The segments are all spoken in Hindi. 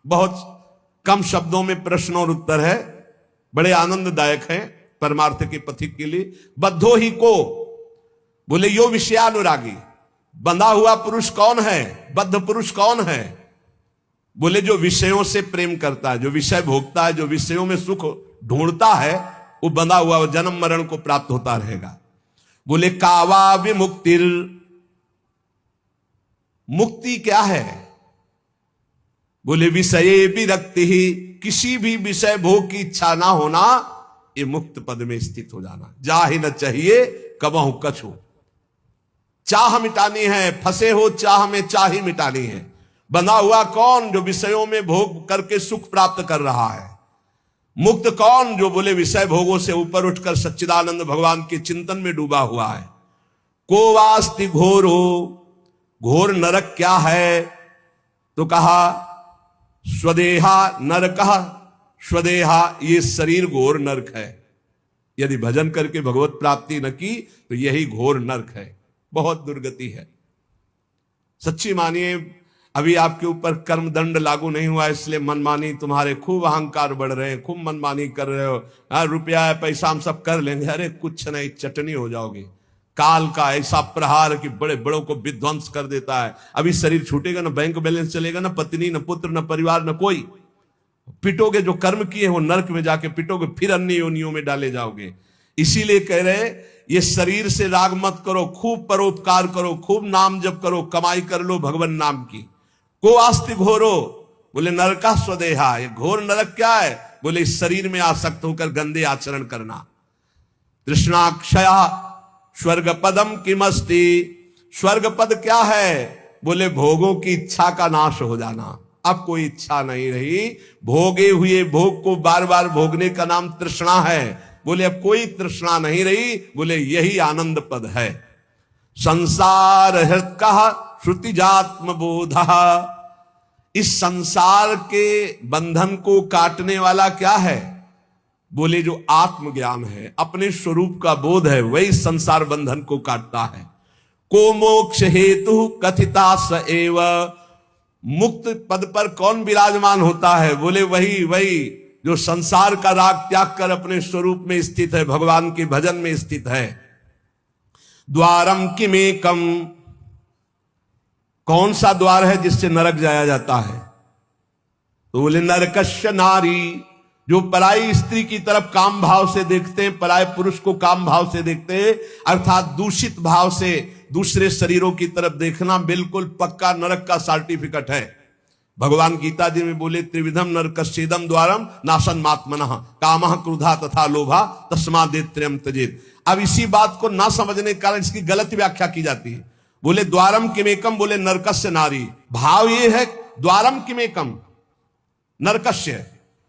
बहुत कम शब्दों में प्रश्न और उत्तर है, बड़े आनंददायक है परमार्थ के पथिक के लिए। बद्धो ही को, बोले यो विषयानुरागी, बंधा हुआ पुरुष कौन है, बद्ध पुरुष कौन है? बोले जो विषयों से प्रेम करता है, जो विषय भोगता है, जो विषयों में सुख ढूंढता है, वो बंधा हुआ, वो जन्म मरण को प्राप्त होता रहेगा। बोले कावा विमुक्तिर, मुक्ति क्या है? बोले विषय विरक्ति ही, किसी भी विषय भोग की इच्छा ना होना, ये मुक्त पद में स्थित हो जाना। जा ही न चाहिए कबहु कछु, चाह मिटानी है, फंसे हो चाह में चाह ही मिटानी है। बंधा हुआ कौन? जो विषयों में भोग करके सुख प्राप्त कर रहा है। मुक्त कौन? जो बोले विषय भोगों से ऊपर उठकर सच्चिदानंद भगवान के चिंतन में डूबा हुआ है। को वास्ति घोरो, घोर नरक क्या है? तो कहा स्वदेहा नरकः, स्वदेहा ये शरीर घोर नरक है। यदि भजन करके भगवत प्राप्ति न की तो यही घोर नरक है, बहुत दुर्गति है। सच्ची मानिए, अभी आपके ऊपर कर्म दंड लागू नहीं हुआ, इसलिए मनमानी तुम्हारे खूब अहंकार बढ़ रहे हैं, खूब मनमानी कर रहे हो। रुपया है, पैसा हम सब कर लेंगे, अरे कुछ नहीं, चटनी हो जाओगे। काल का ऐसा प्रहार कि बड़े बड़ों को विध्वंस कर देता है। अभी शरीर छूटेगा, ना बैंक बैलेंस चलेगा, ना पत्नी, ना पुत्र, ना परिवार, ना कोई। पिटोगे, जो कर्म किए हो नरक में जाके पिटोगे, फिर अन्य योनियों में डाले जाओगे। इसीलिए कह रहे ये शरीर से राग मत करो, खूब परोपकार करो, खूब नाम जप करो, कमाई कर लो भगवान नाम की। को आस्ति घोरो, बोले नरका स्वदेहा, ये घोर नरक क्या है? बोले इस शरीर में आसक्त होकर गंदे आचरण करना। तृष्णाक्षया स्वर्ग पदम किमस्ति, स्वर्ग पद क्या है? बोले भोगों की इच्छा का नाश हो जाना। अब कोई इच्छा नहीं रही, भोगे हुए भोग को बार बार भोगने का नाम तृष्णा है। बोले अब कोई तृष्णा नहीं रही, बोले यही आनंद पद है। संसार हृत्कः श्रुतिजात्म बोधः, इस संसार के बंधन को काटने वाला क्या है? बोले जो आत्मज्ञान है, अपने स्वरूप का बोध है, वही संसार बंधन को काटता है। को मोक्ष हेतु कथिता स एव, मुक्त पद पर कौन विराजमान होता है? बोले वही जो संसार का राग त्याग कर अपने स्वरूप में स्थित है, भगवान के भजन में स्थित है। द्वारम किमेकम, कौन सा द्वार है जिससे नरक जाया जाता है? तो बोले नरकस्य नारी, जो पराई स्त्री की तरफ काम भाव से देखते हैं, पराये पुरुष को काम भाव से देखते हैं, अर्थात दूषित भाव से दूसरे शरीरों की तरफ देखना बिल्कुल पक्का नरक का सर्टिफिकेट है। भगवान गीता जी में बोले त्रिविधम नरकस्येदम द्वारम नाशनमात्मनः कामः क्रोधः तथा लोभः तस्मादेत्रयम् त्यजेत्। अब इसी बात को ना समझने के कारण इसकी गलत व्याख्या की जाती है। बोले द्वारम किमेकम, बोले नरकस्य नारी, भाव ये है द्वारम किमेकम नरकस्य,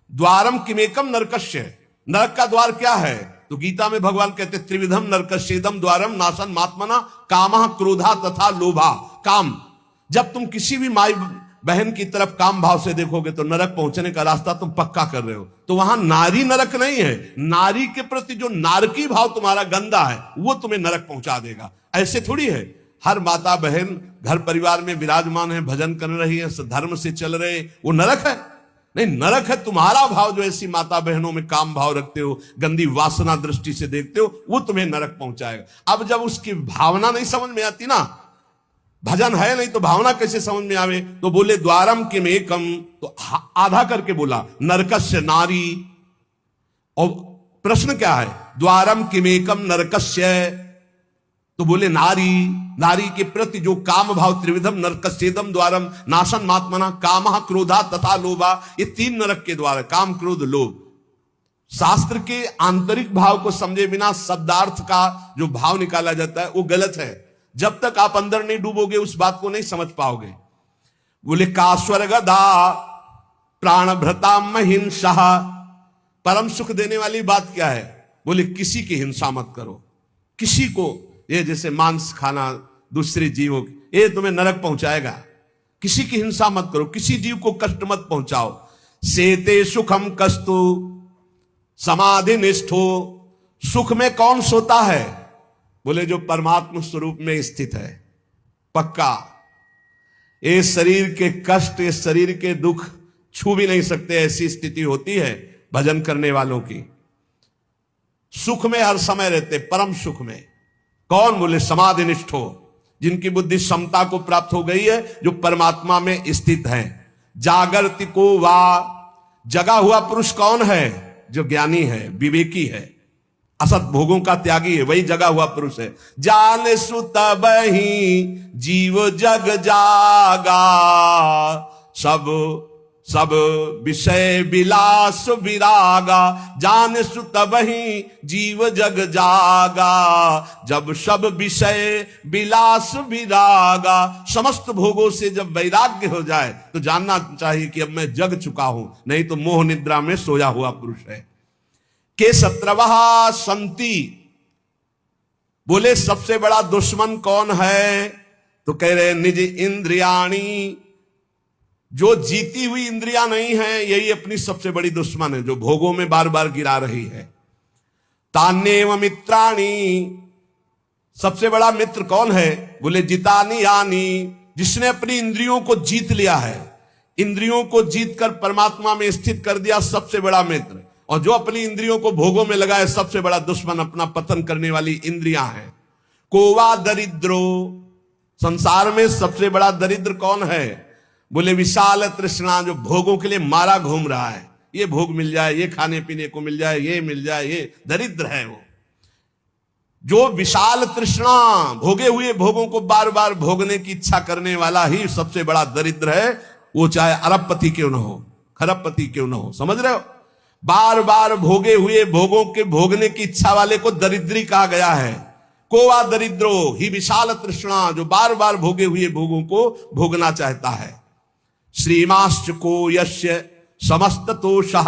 द्वारम किमेकम नरकस्य, नरक का द्वार क्या है? तो गीता में भगवान कहते त्रिविधम नरकस्येदम द्वारम नाशनमात्मनः कामः क्रोधः तथा लोभः। काम, जब तुम किसी भी माई बहन की तरफ काम भाव से देखोगे तो नरक पहुंचने का रास्ता तुम पक्का कर रहे हो। तो वहां नारी नरक नहीं है, नारी के प्रति जो नारकी भाव तुम्हारा गंदा है वो तुम्हें नरक पहुंचा देगा। ऐसे थोड़ी है, हर माता बहन घर परिवार में विराजमान है, भजन कर रही है, धर्म से चल रहे, वो नरक है? नहीं, नरक है तुम्हारा भाव, जो ऐसी माता बहनों में काम भाव रखते हो, गंदी वासना दृष्टि से देखते हो, वो तुम्हें नरक पहुंचाएगा। अब जब उसकी भावना नहीं समझ में आती ना, भजन है नहीं तो भावना कैसे समझ में आवे? तो बोले द्वारम किमेकम, तो आधा करके बोला नरकस्य नारी। और प्रश्न क्या है? द्वारम किमेकम नरकस्य, तो बोले नारी, नारी के प्रति जो काम भाव, त्रिविधम नरकस्येदम द्वारम नाशनमात्मनः कामः क्रोधः तथा लोभः, ये तीन नरक के द्वार है, काम क्रोध लोभ। शास्त्र के आंतरिक भाव को समझे बिना शब्दार्थ का जो भाव निकाला जाता है वो गलत है। जब तक आप अंदर नहीं डूबोगे उस बात को नहीं समझ पाओगे। बोले का स्वर्गदा प्राणभृताम हिंसा, परम सुख देने वाली बात क्या है? बोले किसी की हिंसा मत करो, किसी को, ये जैसे मांस खाना दूसरे जीवों, ये तुम्हें नरक पहुंचाएगा। किसी की हिंसा मत करो, किसी जीव को कष्ट मत पहुंचाओ। सेते सुखम कस्तु समाधि निष्ठो, सुख में कौन सोता है? बोले जो परमात्मा स्वरूप में स्थित है, पक्का। ये शरीर के कष्ट, ये शरीर के दुख छू भी नहीं सकते, ऐसी स्थिति होती है भजन करने वालों की। सुख में हर समय रहते, परम सुख में। कौन? बोले समाधिनिष्ठ हो, जिनकी बुद्धि समता को प्राप्त हो गई है, जो परमात्मा में स्थित है। जागृति को वा, जगा हुआ पुरुष कौन है? जो ज्ञानी है, विवेकी है, असत भोगों का त्यागी है, वही जगा हुआ पुरुष है। जान सुत बही जीव जग जागा, सब सब विषय विलास विरागा। जान सुत बही जीव जग जागा, जब सब विषय विलास विरागा। समस्त भोगों से जब वैराग्य हो जाए तो जानना चाहिए कि अब मैं जग चुका हूं, नहीं तो मोह निद्रा में सोया हुआ पुरुष है। के शत्रवः संति, बोले सबसे बड़ा दुश्मन कौन है? तो कह रहे निज इंद्रियाणी, जो जीती हुई इंद्रियां नहीं है, यही अपनी सबसे बड़ी दुश्मन है, जो भोगों में बार बार गिरा रही है। तान्येव मित्राणी, सबसे बड़ा मित्र कौन है? बोले जितानी यानी, जिसने अपनी इंद्रियों को जीत लिया है, इंद्रियों को जीतकर परमात्मा में स्थित कर दिया, सबसे बड़ा मित्र। और जो अपनी इंद्रियों को भोगों में लगाए, सबसे बड़ा दुश्मन अपना पतन करने वाली इंद्रियां हैं। कोवा दरिद्रो, संसार में सबसे बड़ा दरिद्र कौन है? बोले विशाल तृष्णा, जो भोगों के लिए मारा घूम रहा है, ये भोग मिल जाए, ये खाने पीने को मिल जाए, ये मिल जाए, ये दरिद्र है वो। जो विशाल तृष्णा, भोगे हुए भोगों को बार बार भोगने की इच्छा करने वाला ही सबसे बड़ा दरिद्र है। वो चाहे अरबपति क्यों न हो, खरबपति क्यों न हो, समझ रहे हो? बार बार भोगे हुए भोगों के भोगने की इच्छा वाले को दरिद्री कहा गया है। कोवा दरिद्रो ही विशाल तृष्णा, जो बार बार भोगे हुए भोगों को भोगना चाहता है। श्रीमाश्च को यस्य समस्त तोषः,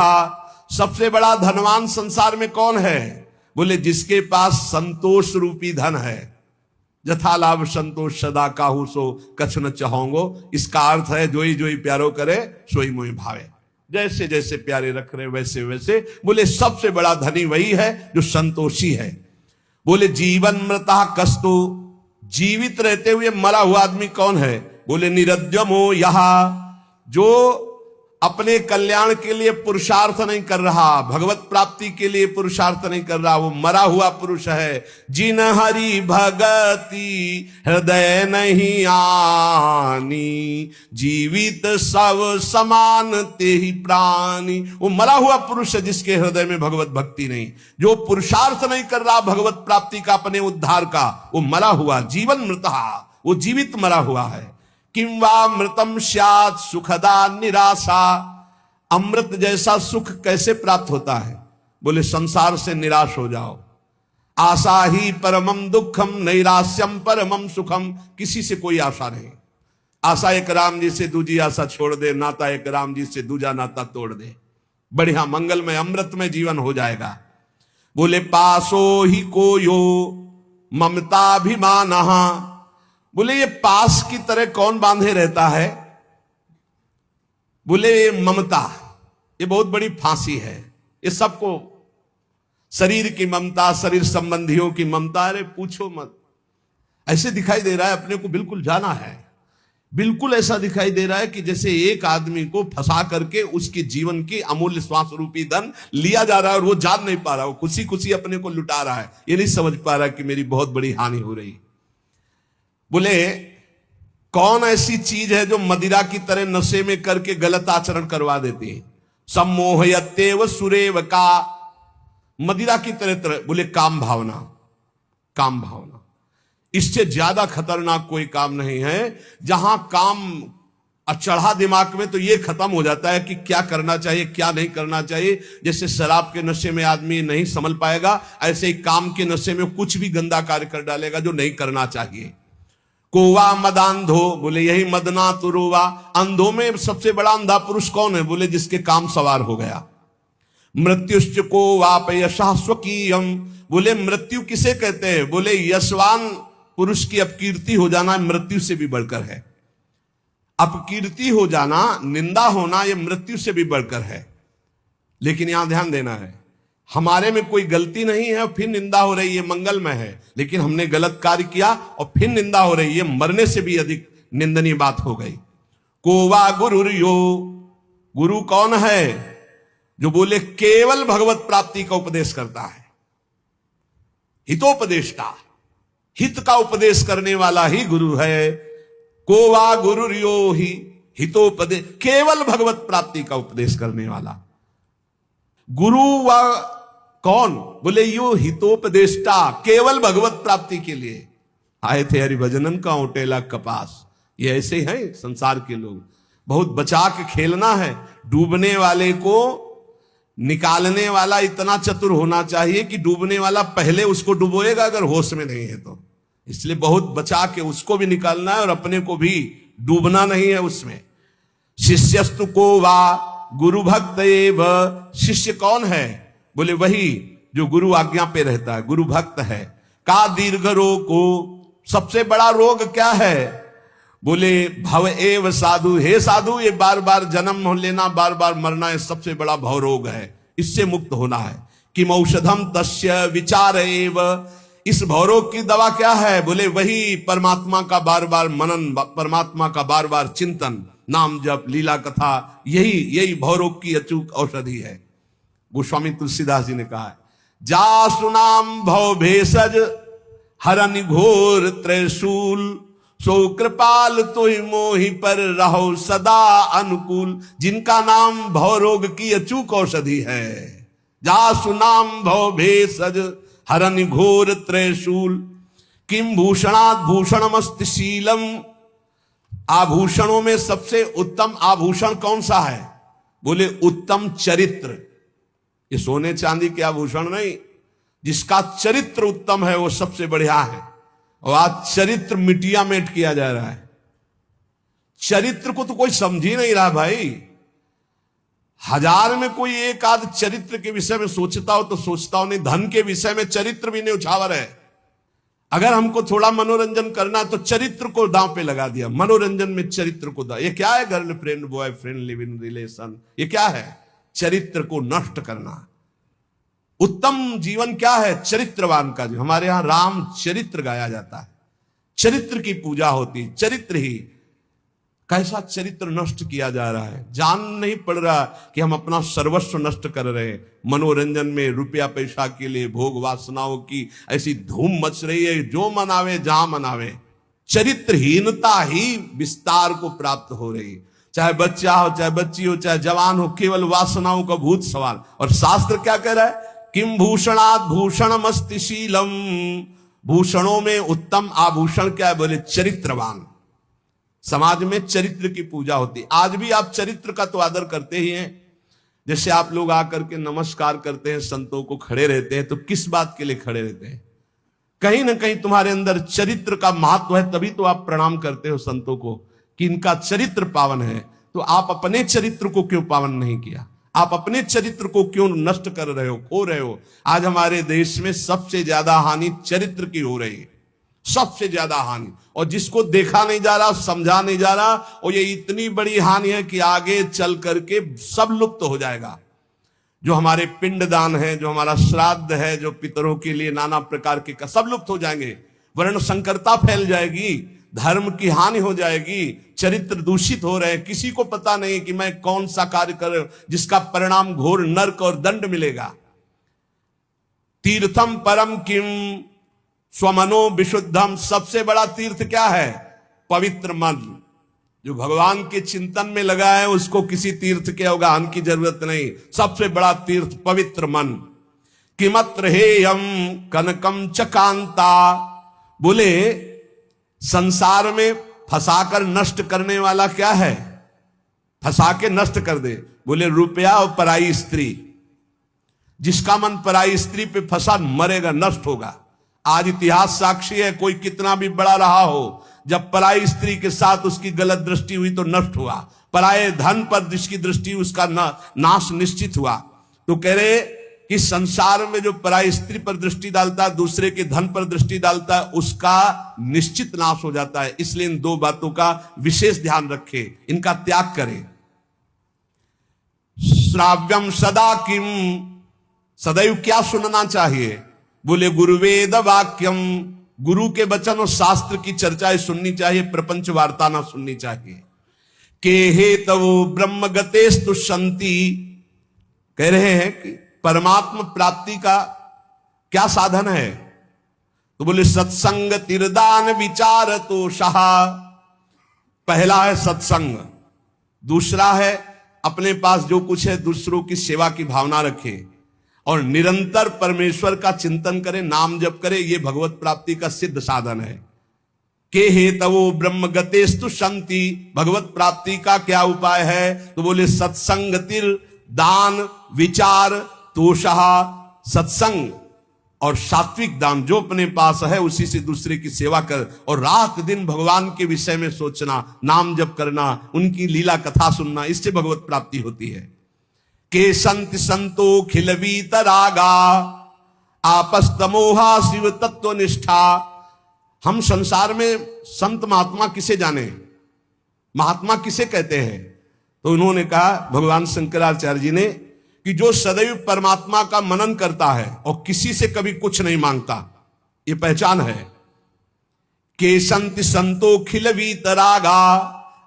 सबसे बड़ा धनवान संसार में कौन है? बोले जिसके पास संतोष रूपी धन है। जथा लाभ संतोष सदा काहू सो कछ न चाहोंगो, इसका अर्थ है जोई जोई प्यारो करे सोई मोई भावे। जैसे जैसे प्यारे रख रहे वैसे वैसे। बोले सबसे बड़ा धनी वही है जो संतोषी है। बोले जीवन मृता कस्तु, जीवित रहते हुए मरा हुआ आदमी कौन है? बोले निरद्यमो यहा, जो अपने कल्याण के लिए पुरुषार्थ नहीं कर रहा, भगवत प्राप्ति के लिए पुरुषार्थ नहीं कर रहा, वो मरा हुआ पुरुष है। जिन हरि भगति हृदय नहीं आनी, जीवित सब समान ते ही प्राणी। वो मरा हुआ पुरुष है जिसके हृदय में भगवत भक्ति नहीं, जो पुरुषार्थ नहीं कर रहा भगवत प्राप्ति का, अपने उद्धार का, वो मरा हुआ। जीवन मृतः, वो जीवित मरा हुआ है। किं वा मृतम स्यात् सुखदा निराशा, अमृत जैसा सुख कैसे प्राप्त होता है? बोले संसार से निराश हो जाओ। आशा ही परमम दुखम नैराश्यम परमम सुखम, किसी से कोई आशा नहीं। आशा एक राम जी से दूजी आशा छोड़ दे, नाता एक राम जी से दूजा नाता तोड़ दे, बढ़िया मंगलमय अमृतमय जीवन हो जाएगा। बोले पासो ही को यो ममताभिमानः, बोले ये पास की तरह कौन बांधे रहता है? बोले ये ममता, ये बहुत बड़ी फांसी है। ये सबको शरीर की ममता, शरीर संबंधियों की ममता, अरे पूछो मत। ऐसे दिखाई दे रहा है अपने को बिल्कुल जाना है, बिल्कुल ऐसा दिखाई दे रहा है कि जैसे एक आदमी को फंसा करके उसके जीवन की अमूल्य श्वास रूपी धन लिया जा रहा है और वो जान नहीं पा रहा, वो खुशी खुशी अपने को लुटा रहा है। ये नहीं समझ पा रहा कि मेरी बहुत बड़ी हानि हो रही। बोले कौन ऐसी चीज है जो मदिरा की तरह नशे में करके गलत आचरण करवा देती है? सम्मोहयत्येव सुरेव का, मदिरा की तरह। बोले काम भावना, काम भावना, इससे ज्यादा खतरनाक कोई काम नहीं है। जहां काम चढ़ा दिमाग में तो ये खत्म हो जाता है कि क्या करना चाहिए क्या नहीं करना चाहिए। जैसे शराब के नशे में आदमी नहीं संभल पाएगा, ऐसे ही काम के नशे में कुछ भी गंदा कार्य कर डालेगा जो नहीं करना चाहिए। कोवा मदांधो, बोले यही मदना तुरुवा, अंधों में सबसे बड़ा अंधा पुरुष कौन है? बोले जिसके काम सवार हो गया। मृत्युश्च को वाप यशा स्वकीयम, बोले मृत्यु किसे कहते हैं? बोले यशवान पुरुष की अपकीर्ति हो जाना मृत्यु से भी बढ़कर है। अपकीर्ति हो जाना, निंदा होना, यह मृत्यु से भी बढ़कर है। लेकिन यहां ध्यान देना है, हमारे में कोई गलती नहीं है और फिर निंदा हो रही है, मंगलमय है। लेकिन हमने गलत कार्य किया और फिर निंदा हो रही है, मरने से भी अधिक निंदनीय बात हो गई। कोवा गुरुर्यो, गुरु कौन है? जो बोले केवल भगवत प्राप्ति का उपदेश करता है। हितोपदेष्टा, हित का उपदेश करने वाला ही गुरु है। को वा गुरु रियो ही हितोपदेश, केवल भगवत प्राप्ति का उपदेश करने वाला गुरु। वा कौन? बोले यो हितोपदेष्टा, केवल भगवत प्राप्ति के लिए आए थे हरिभजनन का ओटेला कपास। ये ऐसे हैं संसार के लोग, बहुत बचा के खेलना है। डूबने वाले को निकालने वाला इतना चतुर होना चाहिए कि डूबने वाला पहले उसको डुबोएगा अगर होश में नहीं है तो। इसलिए बहुत बचा के उसको भी निकालना है और अपने को भी डूबना नहीं है उसमें। शिष्यस्तु को वा गुरु भक्त एव, शिष्य कौन है? बोले वही जो गुरु आज्ञा पे रहता है, गुरु भक्त है। का दीर्घ रोग को, सबसे बड़ा रोग क्या है? बोले भव एव साधु, हे साधु ये बार बार जन्म लेना, बार बार मरना, ये सबसे बड़ा भव रोग है, इससे मुक्त होना है। किम औषधम तस्य विचार एव, इस भव रोग की दवा क्या है? बोले वही परमात्मा का बार बार मनन, परमात्मा का बार बार चिंतन, नाम जप, लीला कथा, यही भव रोग की अचूक औषधि है। गोस्वामी तुलसीदास जी ने कहा है, जा सुनाम भव भेषज हरनि घोर त्रिशूल, सो कृपाल तोहि मोहि पर रहो सदा अनुकूल। जिनका नाम भव रोग की अचूक औषधि है। जा सुनाम भव भेषज हरनि घोर त्रिशूल, किम भूषणात् भूषणमस्ति शीलम, आभूषणों में सबसे उत्तम आभूषण कौन सा है? बोले उत्तम चरित्र। ये सोने चांदी के आभूषण नहीं, जिसका चरित्र उत्तम है वो सबसे बढ़िया है। और आज चरित्र मिटिया मेट किया जा रहा है। चरित्र को तो कोई समझ ही नहीं रहा भाई। हजार में कोई एक आध चरित्र के विषय में सोचता हो तो सोचता हो, नहीं धन के विषय में चरित्र भी नहीं उछावर है। अगर हमको थोड़ा मनोरंजन करना तो चरित्र को दांव पे लगा दिया। मनोरंजन में चरित्र को दांव, ये क्या है? Girlfriend boyfriend live in relation, ये क्या है? चरित्र को नष्ट करना। उत्तम जीवन क्या है? चरित्रवान का। जो हमारे यहां राम चरित्र गाया जाता है, चरित्र की पूजा होती, चरित्र ही। कैसा चरित्र नष्ट किया जा रहा है, जान नहीं पड़ रहा कि हम अपना सर्वस्व नष्ट कर रहे हैं। मनोरंजन में रुपया पैसा के लिए भोग वासनाओं की ऐसी धूम मच रही है, जो मनावे जहां मनावे। चरित्रहीनता ही विस्तार को प्राप्त हो रही है। चाहे बच्चा हो, चाहे बच्ची हो, चाहे जवान हो, केवल वासनाओं का भूत सवाल। और शास्त्र क्या कह रहा है? किम भूषणात् भूषणमस्ति शीलम, भूषणों में उत्तम आभूषण क्या है? बोले चरित्रवान। समाज में चरित्र की पूजा होती। आज भी आप चरित्र का तो आदर करते ही हैं। जैसे आप लोग आकर के नमस्कार करते हैं, संतों को खड़े रहते हैं, तो किस बात के लिए खड़े रहते हैं? कहीं ना कहीं तुम्हारे अंदर चरित्र का महत्व है, तभी तो आप प्रणाम करते हो संतों को कि इनका चरित्र पावन है। तो आप अपने चरित्र को क्यों पावन नहीं किया? आप अपने चरित्र को क्यों नष्ट कर रहे हो, खो रहे हो? आज हमारे देश में सबसे ज्यादा हानि चरित्र की हो रही है, सबसे ज्यादा हानि। और जिसको देखा नहीं जा रहा, समझा नहीं जा रहा, और ये इतनी बड़ी हानि है कि आगे चल करके सब लुप्त हो जाएगा। जो हमारे पिंडदान है, जो हमारा श्राद्ध है, जो पितरों के लिए नाना प्रकार के सब लुप्त हो जाएंगे। वर्ण संकरता फैल जाएगी, धर्म की हानि हो जाएगी, चरित्र दूषित हो रहे हैं। किसी को पता नहीं कि मैं कौन सा कार्य कर रहा हूं, जिसका परिणाम घोर नरक और दंड मिलेगा। तीर्थम परम किम स्वमनो विशुद्धम, सबसे बड़ा तीर्थ क्या है? पवित्र मन। जो भगवान के चिंतन में लगा है उसको किसी तीर्थ के अवगाहन की जरूरत नहीं। सबसे बड़ा तीर्थ पवित्र मन। किमत्र हेयम कनकम चकांता, बोले संसार में फंसाकर नष्ट करने वाला क्या है? फंसा के नष्ट कर दे। बोले रुपया और पराई स्त्री। जिसका मन पराई स्त्री पे फंसा मरेगा, नष्ट होगा। आज इतिहास साक्षी है, कोई कितना भी बड़ा रहा हो, जब पराई स्त्री के साथ उसकी गलत दृष्टि हुई तो नष्ट हुआ। पराये धन पर जिसकी दृष्टि, उसका नाश निश्चित हुआ। तो कह रहे कि संसार में जो पराई स्त्री पर दृष्टि डालता है, दूसरे के धन पर दृष्टि डालता है, उसका निश्चित नाश हो जाता है। इसलिए इन दो बातों का विशेष ध्यान रखें, इनका त्याग करें। श्राव्यम सदा किम, सदैव क्या सुनना चाहिए? बोले गुरुवेद वाक्यम, गुरु के वचन और शास्त्र की चर्चाएं सुननी चाहिए, प्रपंच वार्ता ना सुननी चाहिए। के हेतवो ब्रह्म गतेस्तु संति, कह रहे हैं कि परमात्मा प्राप्ति का क्या साधन है? तो बोले सत्संग तिरदान विचार तो सहा। पहला है सत्संग, दूसरा है अपने पास जो कुछ है दूसरों की सेवा की भावना रखे और निरंतर परमेश्वर का चिंतन करे, नाम जप करे। ये भगवत प्राप्ति का सिद्ध साधन है। के हेतवो ब्रह्म गतेस्तु संति, भगवत प्राप्ति का क्या उपाय है? तो बोले सत्संग तिर दान विचार तोषहा। सत्संग और सात्विक दान जो अपने पास है उसी से दूसरे की सेवा कर, और रात दिन भगवान के विषय में सोचना, नाम जप करना, उनकी लीला कथा सुनना, इससे भगवत प्राप्ति होती है। के संत संतो खिलवीत रागा आपस्तमोहा शिव तत्व निष्ठा। हम संसार में संत महात्मा किसे जाने, महात्मा किसे कहते हैं? तो उन्होंने कहा, भगवान शंकराचार्य जी ने, कि जो सदैव परमात्मा का मनन करता है और किसी से कभी कुछ नहीं मांगता, ये पहचान है। के संत संतो खिलवीत रागा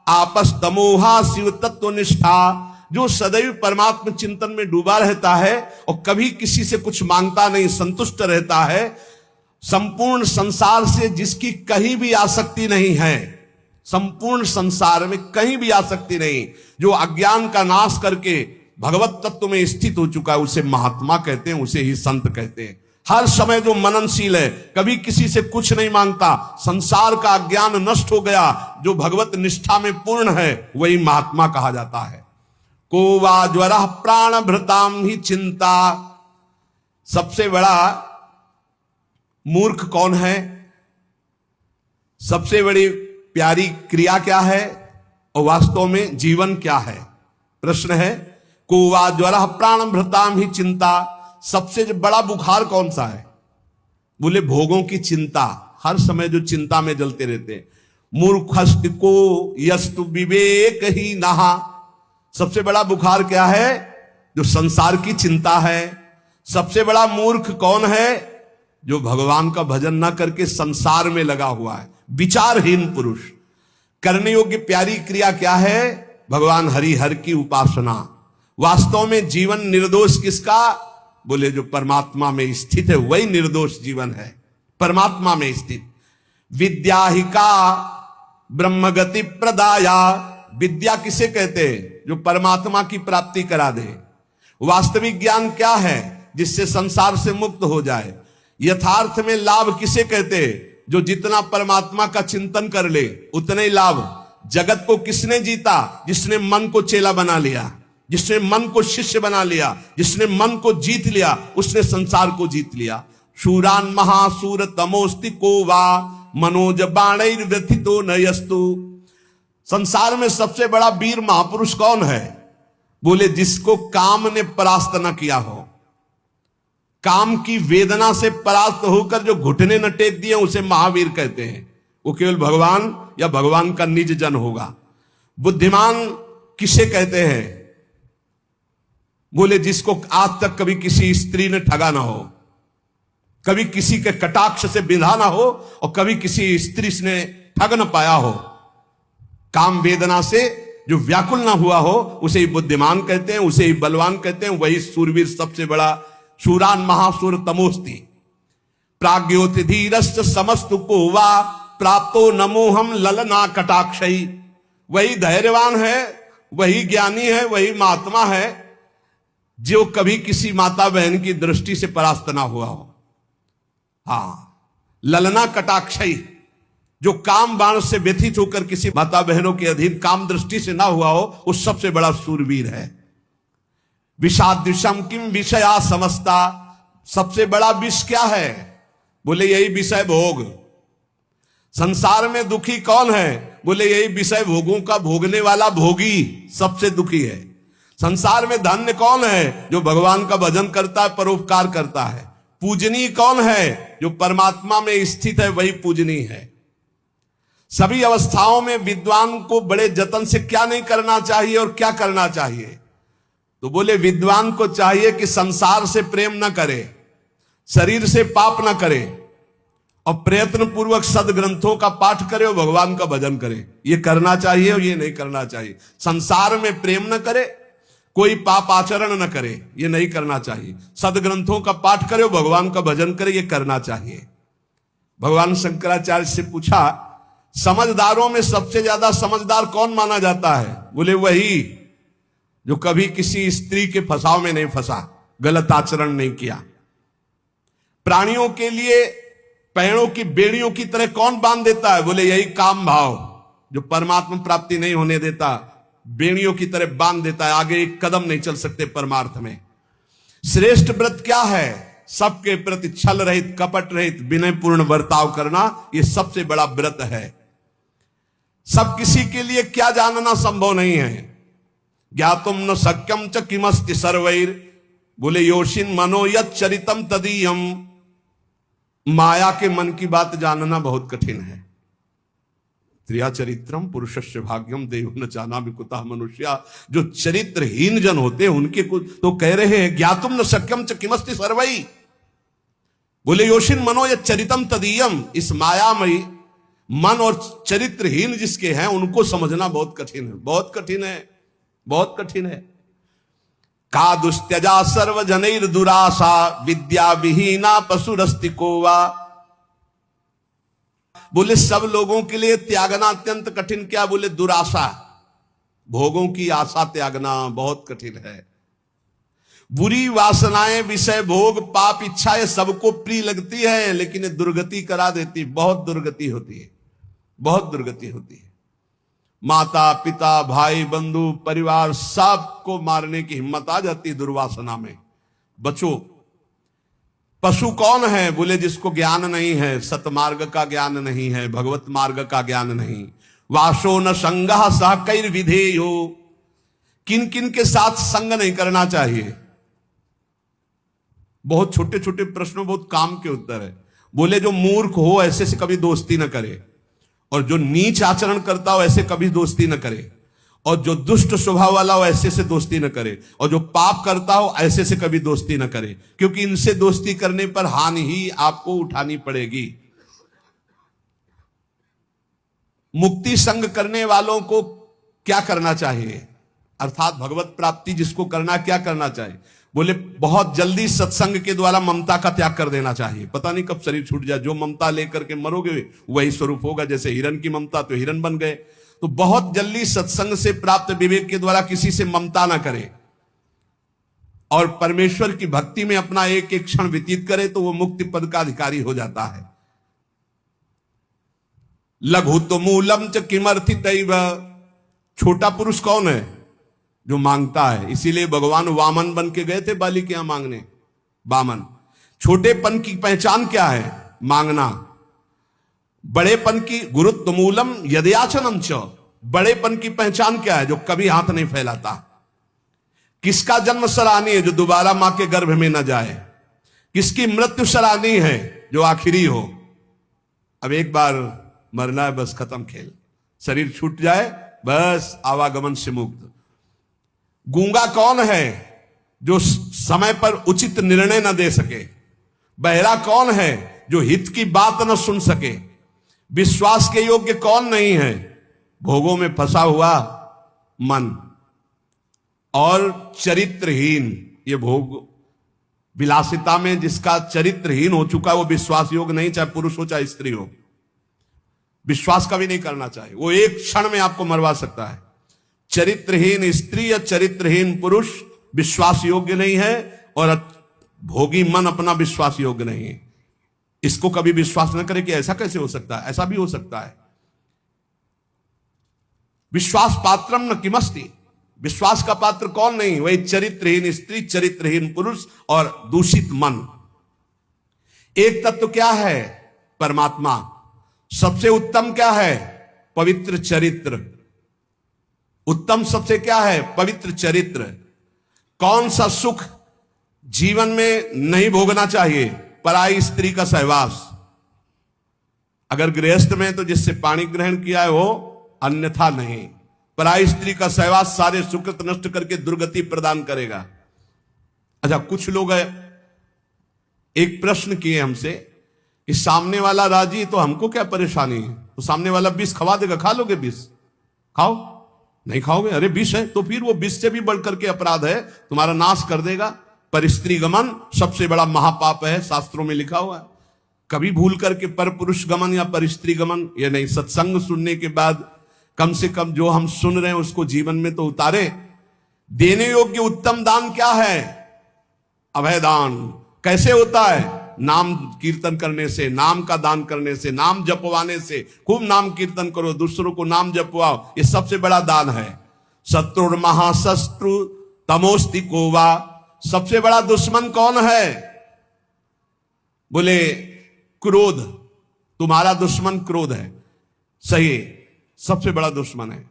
आपस्तमोहा शिव तत्व निष्ठा। जो सदैव परमात्मा चिंतन में डूबा रहता है और कभी किसी से कुछ मांगता नहीं, संतुष्ट रहता है, संपूर्ण संसार से जिसकी कहीं भी आसक्ति नहीं है, संपूर्ण संसार में कहीं भी आसक्ति नहीं, जो अज्ञान का नाश करके भगवत तत्व में स्थित हो चुका है, उसे महात्मा कहते हैं, उसे ही संत कहते हैं। हर समय जो मननशील है, कभी किसी से कुछ नहीं मांगता, संसार का अज्ञान नष्ट हो गया, जो भगवत निष्ठा में पूर्ण है, वही महात्मा कहा जाता है। को वा ज्वर प्राण भृताम ही चिंता। सबसे बड़ा मूर्ख कौन है? सबसे बड़ी प्यारी क्रिया क्या है और वास्तव में जीवन क्या है? प्रश्न है। को वा ज्वर प्राण भृताम ही चिंता। सबसे बड़ा बुखार कौन सा है? बोले भोगों की चिंता, हर समय जो चिंता में जलते रहते हैं। मूर्खस्त को यस्तु विवेक ही नहा। सबसे बड़ा बुखार क्या है? जो संसार की चिंता है। सबसे बड़ा मूर्ख कौन है? जो भगवान का भजन ना करके संसार में लगा हुआ है, विचारहीन पुरुष। करने योग्य प्यारी क्रिया क्या है? भगवान हरिहर की उपासना। वास्तव में जीवन निर्दोष किसका? बोले जो परमात्मा में स्थित है, वही निर्दोष जीवन है, परमात्मा में स्थित। विद्या ही का ब्रह्मगति प्रदाया। विद्या किसे कहते हैं? जो परमात्मा की प्राप्ति करा दे। वास्तविक ज्ञान क्या है? जिससे संसार से मुक्त हो जाए। यथार्थ में लाभ किसे कहते हैं? जो जितना परमात्मा का चिंतन कर ले उतने ही लाभ। जगत को किसने जीता? जिसने मन को चेला बना लिया, जिसने मन को शिष्य बना लिया, जिसने मन को जीत लिया, उसने संसार को जीत लिया। शूरान महासूर तमोस्ति को वा मनोज बाणैर व्यथितो नयस्तु। संसार में सबसे बड़ा वीर महापुरुष कौन है? बोले जिसको काम ने परास्त न किया हो, काम की वेदना से परास्त होकर जो घुटने न टेक दिए, उसे महावीर कहते हैं। वो केवल भगवान या भगवान का निज जन होगा। बुद्धिमान किसे कहते हैं? बोले जिसको आज तक कभी किसी स्त्री ने ठगा ना हो, कभी किसी के कटाक्ष से बिंधा ना हो और कभी किसी स्त्री ने ठग न पाया हो, काम वेदना से जो व्याकुल ना हुआ हो, उसे ही बुद्धिमान कहते हैं, उसे ही बलवान कहते हैं। वही सूरवीर सबसे बड़ा। शूरान महासूर तमोस्ति प्राज्ञोति धीरश्च समस्तु को वा प्राप्तो नमोहम ललना कटाक्षई। वही धैर्यवान है, वही ज्ञानी है, वही महात्मा है जो कभी किसी माता बहन की दृष्टि से परास्त ना हुआ हो। हाँ, ललना कटाक्षई, जो काम बाण से व्यथित होकर किसी माता बहनों के अधीन काम दृष्टि से ना हुआ हो, वो सबसे बड़ा सूरवीर है। विषादृशम किम विषया समस्ता। सबसे बड़ा विष क्या है? बोले यही विषय भोग। संसार में दुखी कौन है? बोले यही विषय भोगों का भोगने वाला भोगी सबसे दुखी है। संसार में धन्य कौन है? जो भगवान का भजन करता है, परोपकार करता है। पूजनीय कौन है? जो परमात्मा में स्थित है, वही पूजनीय है। सभी अवस्थाओं में विद्वान को बड़े जतन से क्या नहीं करना चाहिए और क्या करना चाहिए? तो बोले विद्वान को चाहिए कि संसार से प्रेम न करे, शरीर से पाप न करे और प्रयत्न पूर्वक सदग्रंथों का पाठ करे और भगवान का भजन करे। ये करना चाहिए और ये नहीं करना चाहिए। संसार में प्रेम न करे, कोई पाप आचरण न करे, ये नहीं करना चाहिए। सदग्रंथों का पाठ करे और भगवान का भजन करे, ये करना चाहिए। भगवान शंकराचार्य से पूछा, समझदारों में सबसे ज्यादा समझदार कौन माना जाता है? बोले वही जो कभी किसी स्त्री के फंसाव में नहीं फंसा, गलत आचरण नहीं किया। प्राणियों के लिए पैरों की बेड़ियों की तरह कौन बांध देता है? बोले यही काम भाव, जो परमात्मा प्राप्ति नहीं होने देता, बेड़ियों की तरह बांध देता है, आगे एक कदम नहीं चल सकते परमार्थ में। श्रेष्ठ व्रत क्या है? सबके प्रति छल रहित, कपट रहित, विनय पूर्ण बर्ताव करना, यह सबसे बड़ा व्रत है। सब किसी के लिए क्या जानना संभव नहीं है। ज्ञातुम न शक्यम च किमस्ति सर्वैर, बोले योषिन मनो यत् चरितम तदीयम। माया के मन की बात जानना बहुत कठिन है। त्रिया चरित्रम पुरुषस्य भाग्यम देव न जाना भी कुतः मनुष्या। जो चरित्रहीन जन होते हैं उनके कुछ तो कह रहे हैं ज्ञातुम न शक्यम च किमस्ति सर्वैर, बोले योषिन मनो यत् चरितम तदीयम। इस मायामयी मन और चरित्रहीन जिसके हैं उनको समझना बहुत कठिन है, बहुत कठिन है, बहुत कठिन है। का दुस्त्यजा सर्वजनैर दुराशा, विद्या विहीना पशुरस्ति कोवा। बोले सब लोगों के लिए त्यागना अत्यंत कठिन क्या? बोले दुराशा, भोगों की आशा त्यागना बहुत कठिन है। बुरी वासनाएं, विषय भोग, पाप इच्छा, ये सबको प्रिय लगती है, लेकिन ये दुर्गति करा देती, बहुत दुर्गति होती है, बहुत दुर्गति होती है। माता पिता भाई बंधु परिवार सबको मारने की हिम्मत आ जाती दुर्वासना में। बचो। पशु कौन है? बोले जिसको ज्ञान नहीं है, सतमार्ग का ज्ञान नहीं है, भगवत मार्ग का ज्ञान नहीं। वासो न संगः सह कैर विधेयो, किन किन के साथ संग नहीं करना चाहिए। बहुत छोटे छोटे प्रश्नों बहुत काम के उत्तर है। बोले जो मूर्ख हो ऐसे से कभी दोस्ती न करे, और जो नीच आचरण करता हो ऐसे कभी दोस्ती न करे, और जो दुष्ट स्वभाव वाला हो ऐसे से दोस्ती न करे, और जो पाप करता हो ऐसे से कभी दोस्ती न करे, क्योंकि इनसे दोस्ती करने पर हानि ही आपको उठानी पड़ेगी। मुक्ति संग करने वालों को क्या करना चाहिए? अर्थात भगवत प्राप्ति जिसको करना, क्या करना चाहिए? बोले बहुत जल्दी सत्संग के द्वारा ममता का त्याग कर देना चाहिए। पता नहीं कब शरीर छूट जाए, जो ममता लेकर के मरोगे वही स्वरूप होगा। जैसे हिरण की ममता, तो हिरण बन गए। तो बहुत जल्दी सत्संग से प्राप्त विवेक के द्वारा किसी से ममता ना करे, और परमेश्वर की भक्ति में अपना एक एक क्षण व्यतीत करे, तो वो मुक्ति पद का अधिकारी हो जाता है। लघु तो मूलम च किमर्थितैव, छोटा पुरुष कौन है? जो मांगता है। इसीलिए भगवान वामन बन के गए थे बाली के यहां मांगने। वामन। छोटेपन की पहचान क्या है? मांगना। बड़ेपन की गुरुत्व मूलम यदयाचनम च, बड़ेपन की पहचान क्या है? जो कभी हाथ नहीं फैलाता। किसका जन्म सराहनीय है? जो दोबारा मां के गर्भ में न जाए। किसकी मृत्यु सराहनीय है? जो आखिरी हो। अब एक बार मरना है, बस खत्म खेल। शरीर छूट जाए बस, आवागमन से मुक्त। गूंगा कौन है? जो समय पर उचित निर्णय न दे सके। बहरा कौन है? जो हित की बात न सुन सके। विश्वास के योग्य कौन नहीं है? भोगों में फंसा हुआ मन। और चरित्रहीन, ये भोग विलासिता में जिसका चरित्रहीन हो चुका है, वो विश्वास योग्य नहीं, चाहे पुरुष हो चाहे स्त्री हो। विश्वास कभी नहीं करना चाहिए, वो एक क्षण में आपको मरवा सकता है। चरित्रहीन स्त्री या चरित्रहीन पुरुष विश्वास योग्य नहीं है, और भोगी मन अपना विश्वास योग्य नहीं है। इसको कभी विश्वास न करे कि ऐसा कैसे हो सकता है, ऐसा भी हो सकता है। विश्वास पात्रम न किमस्ति, विश्वास का पात्र कौन नहीं? वही चरित्रहीन स्त्री, चरित्रहीन पुरुष और दूषित मन। एक तत्व क्या है? परमात्मा। सबसे उत्तम क्या है? पवित्र चरित्र। उत्तम सबसे क्या है? पवित्र चरित्र। कौन सा सुख जीवन में नहीं भोगना चाहिए? पराई स्त्री का सहवास। अगर गृहस्थ में तो जिससे पानी ग्रहण किया है वो, अन्यथा नहीं। पराई स्त्री का सहवास सारे सुकृत नष्ट करके दुर्गति प्रदान करेगा। अच्छा, कुछ लोग एक प्रश्न किए हमसे कि सामने वाला राजी तो हमको क्या परेशानी है, तो सामने वाला विष खवा देगा, खा लोगे विष? खाओ, नहीं खाओगे, अरे विष है तो फिर वो विष से भी बढ़ करके अपराध है, तुम्हारा नाश कर देगा। पर स्त्री गमन सबसे बड़ा महापाप है, शास्त्रों में लिखा हुआ है। कभी भूल करके पर पुरुष गमन या पर स्त्री गमन ये नहीं। सत्संग सुनने के बाद कम से कम जो हम सुन रहे हैं उसको जीवन में तो उतारे। देने योग्य उत्तम दान क्या है? अभय दान। कैसे होता है? नाम कीर्तन करने से, नाम का दान करने से, नाम जपवाने से। खूब नाम कीर्तन करो, दूसरों को नाम जपवाओ, ये सबसे बड़ा दान है। शत्रुर महाशत्रु तमोस्ति कोवा। सबसे बड़ा दुश्मन कौन है? बोले क्रोध। तुम्हारा दुश्मन क्रोध है, सही, सबसे बड़ा दुश्मन है।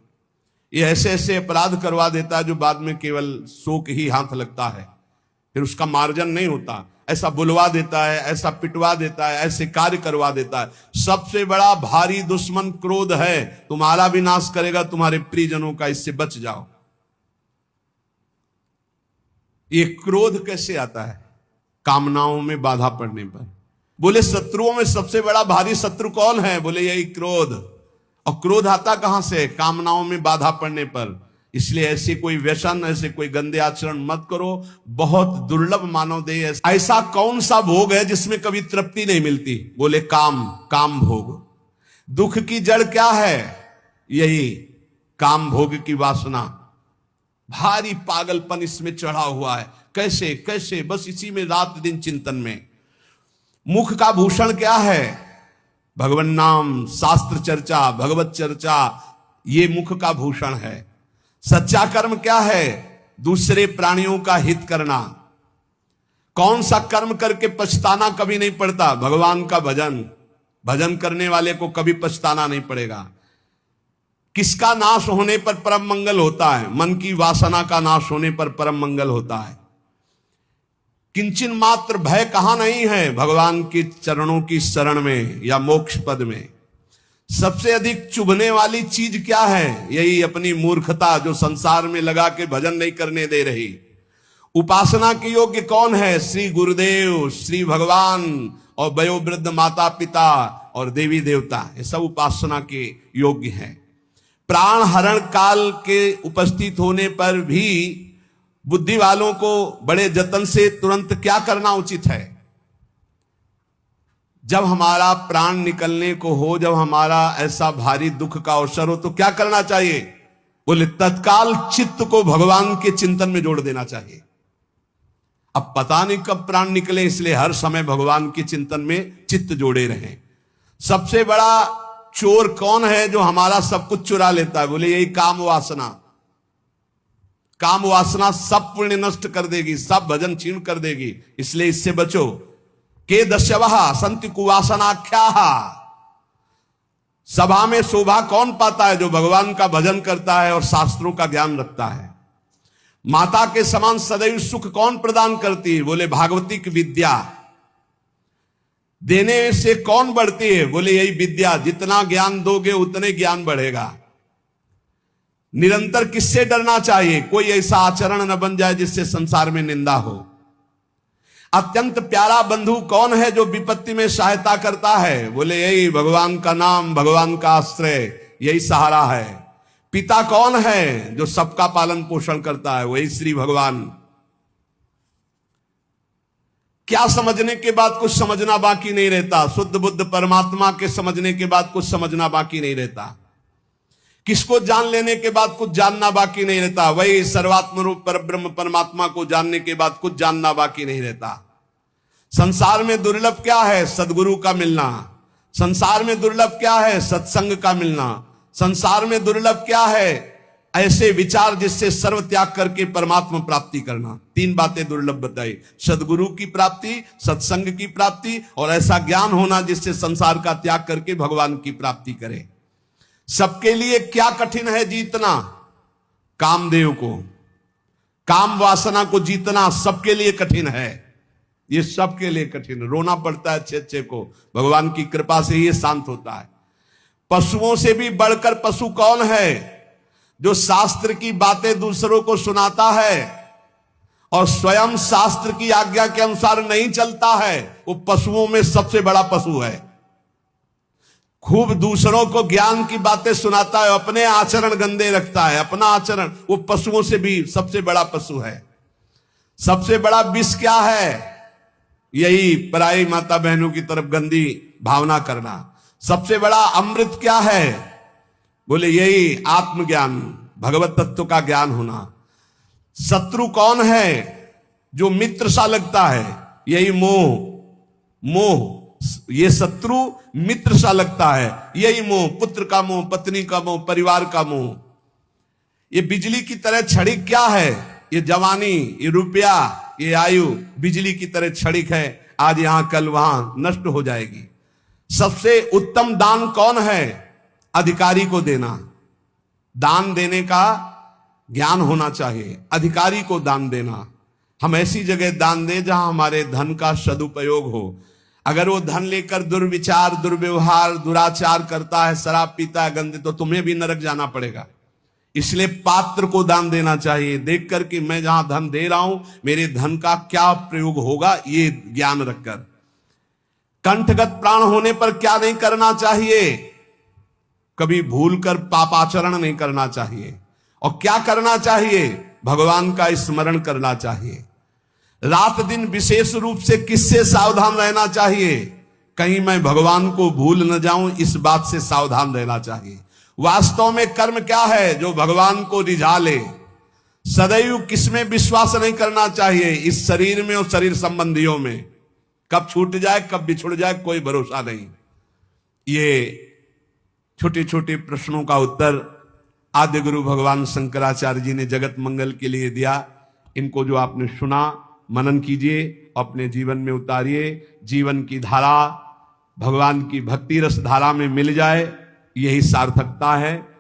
ये ऐसे ऐसे अपराध करवा देता है जो बाद में केवल शोक ही हाथ लगता है, फिर उसका मार्जन नहीं होता। ऐसा बुलवा देता है, ऐसा पिटवा देता है, ऐसे कार्य करवा देता है। सबसे बड़ा भारी दुश्मन क्रोध है, तुम्हारा भी नाश करेगा, तुम्हारे प्रियजनों का। इससे बच जाओ। ये क्रोध कैसे आता है? कामनाओं में बाधा पड़ने पर। बोले शत्रुओं में सबसे बड़ा भारी शत्रु कौन है? बोले यही क्रोध। और क्रोध आता कहां से? कामनाओं में बाधा पड़ने पर। इसलिए ऐसे कोई व्यसन, ऐसे कोई गंदे आचरण मत करो। बहुत दुर्लभ मानव देह। ऐसा कौन सा भोग है जिसमें कभी तृप्ति नहीं मिलती? बोले काम, काम भोग। दुख की जड़ क्या है? यही काम भोग की वासना। भारी पागलपन इसमें चढ़ा हुआ है। कैसे कैसे, बस इसी में रात दिन चिंतन में। मुख का भूषण क्या है? भगवान नाम, शास्त्र चर्चा, भगवत चर्चा, ये मुख का भूषण है। सच्चा कर्म क्या है? दूसरे प्राणियों का हित करना। कौन सा कर्म करके पछताना कभी नहीं पड़ता? भगवान का भजन। भजन करने वाले को कभी पछताना नहीं पड़ेगा। किसका नाश होने पर परम मंगल होता है? मन की वासना का नाश होने पर परम मंगल होता है। किंचन मात्र भय कहां नहीं है? भगवान के चरणों की शरण में या मोक्ष पद में। सबसे अधिक चुभने वाली चीज क्या है? यही अपनी मूर्खता, जो संसार में लगा के भजन नहीं करने दे रही। उपासना के योग्य कौन है? श्री गुरुदेव, श्री भगवान और वयोवृद्ध माता पिता और देवी देवता, ये सब उपासना के योग्य हैं। प्राण हरण काल के उपस्थित होने पर भी बुद्धि वालों को बड़े जतन से तुरंत क्या करना उचित है? जब हमारा प्राण निकलने को हो, जब हमारा ऐसा भारी दुख का अवसर हो, तो क्या करना चाहिए? बोले तत्काल चित्त को भगवान के चिंतन में जोड़ देना चाहिए। अब पता नहीं कब प्राण निकले, इसलिए हर समय भगवान के चिंतन में चित्त जोड़े रहें। सबसे बड़ा चोर कौन है जो हमारा सब कुछ चुरा लेता है? बोले यही काम वासना। काम वासना सब पुण्य नष्ट कर देगी, सब भजन छीन कर देगी। इसलिए इससे बचो। के दस्यवः संति कुवासनाख्याः। सभा में शोभा कौन पाता है? जो भगवान का भजन करता है और शास्त्रों का ज्ञान रखता है। माता के समान सदैव सुख कौन प्रदान करती है? बोले भागवतिक विद्या। देने से कौन बढ़ती है? बोले यही विद्या। जितना ज्ञान दोगे उतने ज्ञान बढ़ेगा। निरंतर किससे डरना चाहिए? कोई ऐसा आचरण न बन जाए जिससे संसार में निंदा हो। अत्यंत प्यारा बंधु कौन है जो विपत्ति में सहायता करता है? बोले यही भगवान का नाम, भगवान का आश्रय, यही सहारा है। पिता कौन है जो सबका पालन पोषण करता है? वही श्री भगवान। क्या समझने के बाद कुछ समझना बाकी नहीं रहता। शुद्ध बुद्ध परमात्मा के समझने के बाद कुछ समझना बाकी नहीं रहता। किसको जान लेने के बाद कुछ जानना बाकी नहीं रहता। वही सर्वात्म रूप पर ब्रह्म परमात्मा को जानने के बाद कुछ जानना बाकी नहीं रहता। संसार में दुर्लभ क्या है? सदगुरु का मिलना। संसार में दुर्लभ क्या है? सत्संग का मिलना। संसार में दुर्लभ क्या है? ऐसे विचार जिससे सर्व त्याग करके परमात्मा प्राप्ति करना। तीन बातें दुर्लभ बताई। सदगुरु की प्राप्ति, सत्संग की प्राप्ति और ऐसा ज्ञान होना जिससे संसार का त्याग करके भगवान की प्राप्ति करे। सबके लिए क्या कठिन है जीतना? कामदेव को, काम वासना को जीतना सबके लिए कठिन है। ये सबके लिए कठिन। रोना पड़ता है अच्छे को, भगवान की कृपा से ये शांत होता है। पशुओं से भी बढ़कर पशु कौन है? जो शास्त्र की बातें दूसरों को सुनाता है और स्वयं शास्त्र की आज्ञा के अनुसार नहीं चलता है, वो पशुओं में सबसे बड़ा पशु है। खूब दूसरों को ज्ञान की बातें सुनाता है, अपने आचरण गंदे रखता है, अपना आचरण, वो पशुओं से भी सबसे बड़ा पशु है। सबसे बड़ा विष क्या है? यही पराई माता बहनों की तरफ गंदी भावना करना। सबसे बड़ा अमृत क्या है? बोले यही आत्मज्ञान, भगवत तत्व का ज्ञान होना। शत्रु कौन है? जो मित्र सा लगता है, यही मोह। मोह, ये शत्रु मित्र सा लगता है, यही मोह। पुत्र का मोह, पत्नी का मोह, परिवार का मोह। ये बिजली की तरह क्षणिक क्या है? ये जवानी, ये रुपया, ये आयु बिजली की तरह क्षणिक है, आज यहां कल वहां नष्ट हो जाएगी। सबसे उत्तम दान कौन है? अधिकारी को देना। दान देने का ज्ञान होना चाहिए, अधिकारी को दान देना। हम ऐसी जगह दान दें जहां हमारे धन का सदुपयोग हो। अगर वो धन लेकर दुर्विचार, दुर्व्यवहार, दुराचार करता है, शराब पीता है गंदे, तो तुम्हें भी नरक जाना पड़ेगा। इसलिए पात्र को दान देना चाहिए, देख कर कि मैं जहां धन दे रहा हूं मेरे धन का क्या प्रयोग होगा, ये ज्ञान रखकर। कंठगत प्राण होने पर क्या नहीं करना चाहिए? कभी भूलकर पापाचरण नहीं करना चाहिए। और क्या करना चाहिए? भगवान का स्मरण करना चाहिए। रात दिन विशेष रूप से किससे सावधान रहना चाहिए? कहीं मैं भगवान को भूल न जाऊं, इस बात से सावधान रहना चाहिए। वास्तव में कर्म क्या है? जो भगवान को रिझा ले। सदैव किसमें विश्वास नहीं करना चाहिए? इस शरीर में और शरीर संबंधियों में। कब छूट जाए, कब बिछुड़ जाए, कोई भरोसा नहीं। ये छोटे छोटे प्रश्नों का उत्तर आद्य गुरु भगवान शंकराचार्य जी ने जगत मंगल के लिए दिया। इनको जो आपने सुना, मनन कीजिए, अपने जीवन में उतारिए। जीवन की धारा भगवान की भक्ति रस धारा में मिल जाए, यही सार्थकता है।